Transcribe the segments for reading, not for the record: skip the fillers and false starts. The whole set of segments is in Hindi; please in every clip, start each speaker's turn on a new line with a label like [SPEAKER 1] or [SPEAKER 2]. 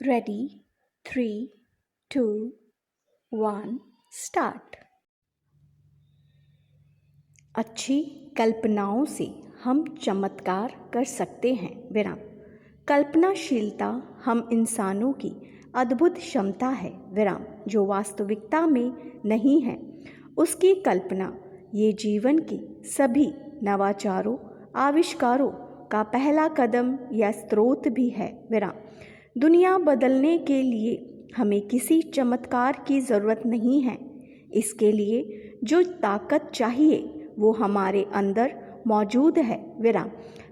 [SPEAKER 1] Ready? 3, 2, 1, start. अच्छी कल्पनाओं से हम चमत्कार कर सकते हैं। विराम। कल्पनाशीलता हम इंसानों की अद्भुत क्षमता है। विराम। जो वास्तविकता में नहीं है उसकी कल्पना ये जीवन के सभी नवाचारों आविष्कारों का पहला कदम या स्रोत भी है। विराम। दुनिया बदलने के लिए हमें किसी चमत्कार की ज़रूरत नहीं है। इसके लिए जो ताकत चाहिए वो हमारे अंदर मौजूद है। विराम।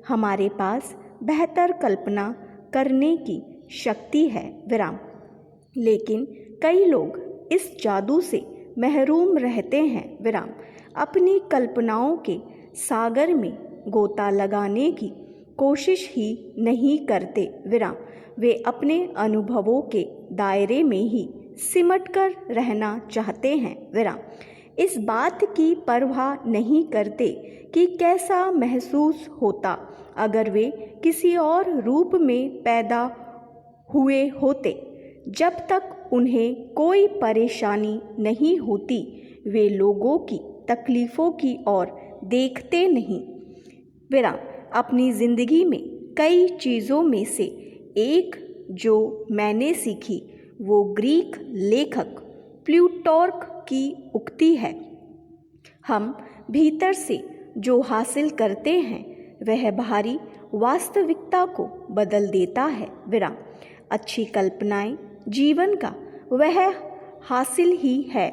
[SPEAKER 1] हमारे पास बेहतर कल्पना करने की शक्ति है। विराम। लेकिन कई लोग इस जादू से महरूम रहते हैं। विराम। अपनी कल्पनाओं के सागर में गोता लगाने की कोशिश ही नहीं करते। विराम। वे अपने अनुभवों के दायरे में ही सिमट कर रहना चाहते हैं। विराम। इस बात की परवाह नहीं करते कि कैसा महसूस होता अगर वे किसी और रूप में पैदा हुए होते। जब तक उन्हें कोई परेशानी नहीं होती वे लोगों की तकलीफ़ों की ओर देखते नहीं। विराम। अपनी ज़िंदगी में कई चीज़ों में से एक जो मैंने सीखी वो ग्रीक लेखक प्लूटार्क की उक्ति है, हम भीतर से जो हासिल करते हैं वह बाहरी वास्तविकता को बदल देता है। विराम। अच्छी कल्पनाएं जीवन का वह हासिल ही है।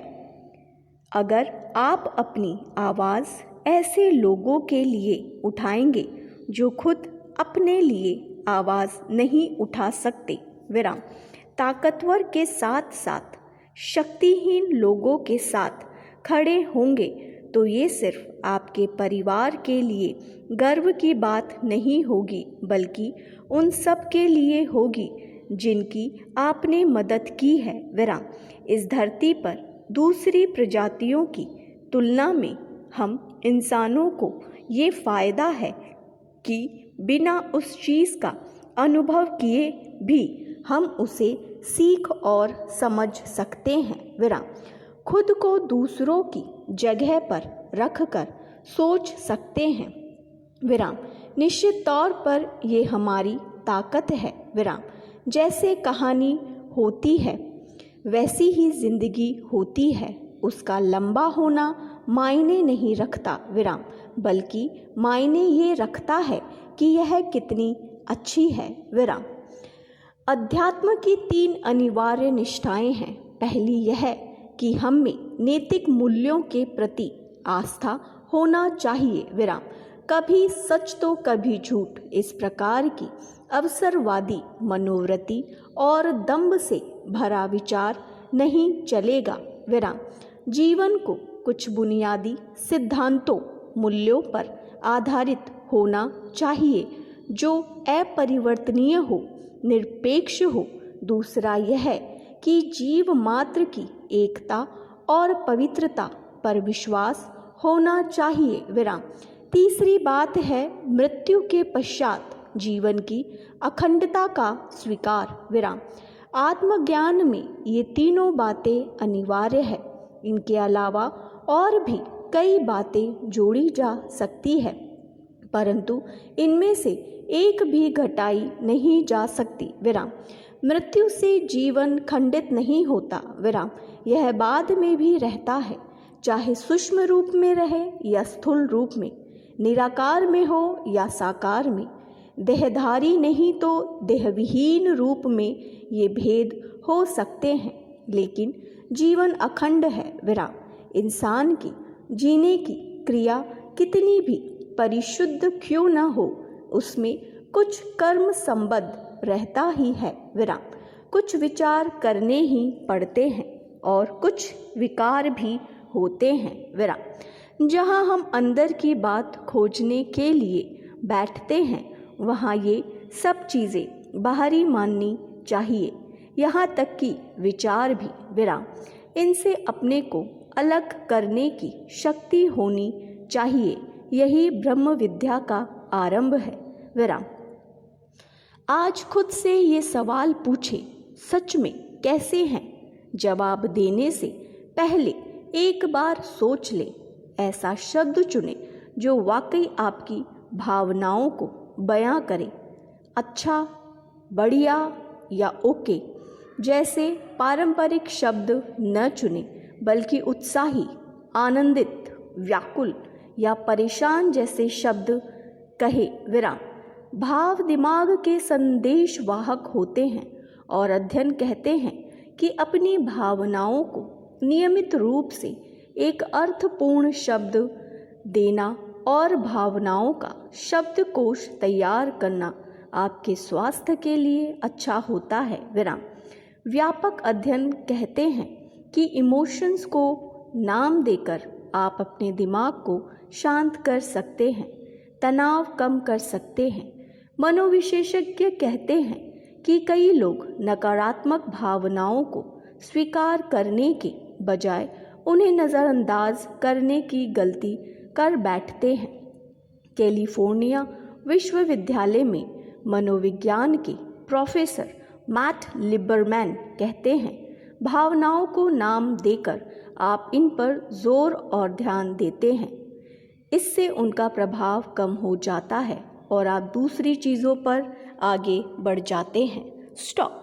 [SPEAKER 1] अगर आप अपनी आवाज़ ऐसे लोगों के लिए उठाएंगे जो खुद अपने लिए आवाज़ नहीं उठा सकते। विराम। ताकतवर के साथ साथ शक्तिहीन लोगों के साथ खड़े होंगे तो ये सिर्फ आपके परिवार के लिए गर्व की बात नहीं होगी बल्कि उन सब के लिए होगी जिनकी आपने मदद की है। विराम। इस धरती पर दूसरी प्रजातियों की तुलना में हम इंसानों को ये फ़ायदा है कि बिना उस चीज़ का अनुभव किए भी हम उसे सीख और समझ सकते हैं। विराम। खुद को दूसरों की जगह पर रखकर सोच सकते हैं। विराम। निश्चित तौर पर ये हमारी ताकत है। विराम। जैसे कहानी होती है वैसी ही जिंदगी होती है। उसका लंबा होना मायने नहीं रखता। विराम। बल्कि मायने ये रखता है कि यह कितनी अच्छी है। विराम। अध्यात्म की 3 अनिवार्य निष्ठाएं हैं। पहली यह कि हम में नैतिक मूल्यों के प्रति आस्था होना चाहिए। विराम। कभी सच तो कभी झूठ इस प्रकार की अवसरवादी मनोवृत्ति और दंभ से भरा विचार नहीं चलेगा। विराम। जीवन को कुछ बुनियादी सिद्धांतों मूल्यों पर आधारित होना चाहिए जो अपरिवर्तनीय हो निरपेक्ष हो। दूसरा यह कि जीव मात्र की एकता और पवित्रता पर विश्वास होना चाहिए। विराम। तीसरी बात है मृत्यु के पश्चात जीवन की अखंडता का स्वीकार। विराम। आत्मज्ञान में ये तीनों बातें अनिवार्य है। इनके अलावा और भी कई बातें जोड़ी जा सकती है परंतु इनमें से एक भी घटाई नहीं जा सकती। विराम। मृत्यु से जीवन खंडित नहीं होता। विराम। यह बाद में भी रहता है चाहे सूक्ष्म रूप में रहे या स्थूल रूप में, निराकार में हो या साकार में, देहधारी नहीं तो देहविहीन रूप में ये भेद हो सकते हैं लेकिन जीवन अखंड है। विराम। इंसान की जीने की क्रिया कितनी भी परिशुद्ध क्यों न हो उसमें कुछ कर्म संबद्ध रहता ही है। विराम। कुछ विचार करने ही पड़ते हैं और कुछ विकार भी होते हैं। विराम। जहाँ हम अंदर की बात खोजने के लिए बैठते हैं वहाँ ये सब चीज़ें बाहरी माननी चाहिए यहाँ तक कि विचार भी। विराम। इनसे अपने को अलग करने की शक्ति होनी चाहिए। यही ब्रह्म विद्या का आरंभ है। विराम। आज खुद से ये सवाल पूछे सच में कैसे हैं? जवाब देने से पहले एक बार सोच लें। ऐसा शब्द चुनें जो वाकई आपकी भावनाओं को बयां करे। अच्छा, बढ़िया या ओके जैसे पारंपरिक शब्द न चुनें, बल्कि उत्साही, आनंदित, व्याकुल या परेशान जैसे शब्द कहे। विराम। भाव दिमाग के संदेशवाहक होते हैं और अध्ययन कहते हैं कि अपनी भावनाओं को नियमित रूप से एक अर्थपूर्ण शब्द देना और भावनाओं का शब्दकोश तैयार करना आपके स्वास्थ्य के लिए अच्छा होता है। विराम। व्यापक अध्ययन कहते हैं कि इमोशंस को नाम देकर आप अपने दिमाग को शांत कर सकते हैं, तनाव कम कर सकते हैं। मनोविशेषज्ञ कहते हैं कि कई लोग नकारात्मक भावनाओं को स्वीकार करने के बजाय उन्हें नज़रअंदाज करने की गलती कर बैठते हैं। कैलिफोर्निया विश्वविद्यालय में मनोविज्ञान के प्रोफेसर मैट लिबरमैन कहते हैं, भावनाओं को नाम देकर आप इन पर जोर और ध्यान देते हैं, इससे उनका प्रभाव कम हो जाता है और आप दूसरी चीज़ों पर आगे बढ़ जाते हैं। स्टॉप।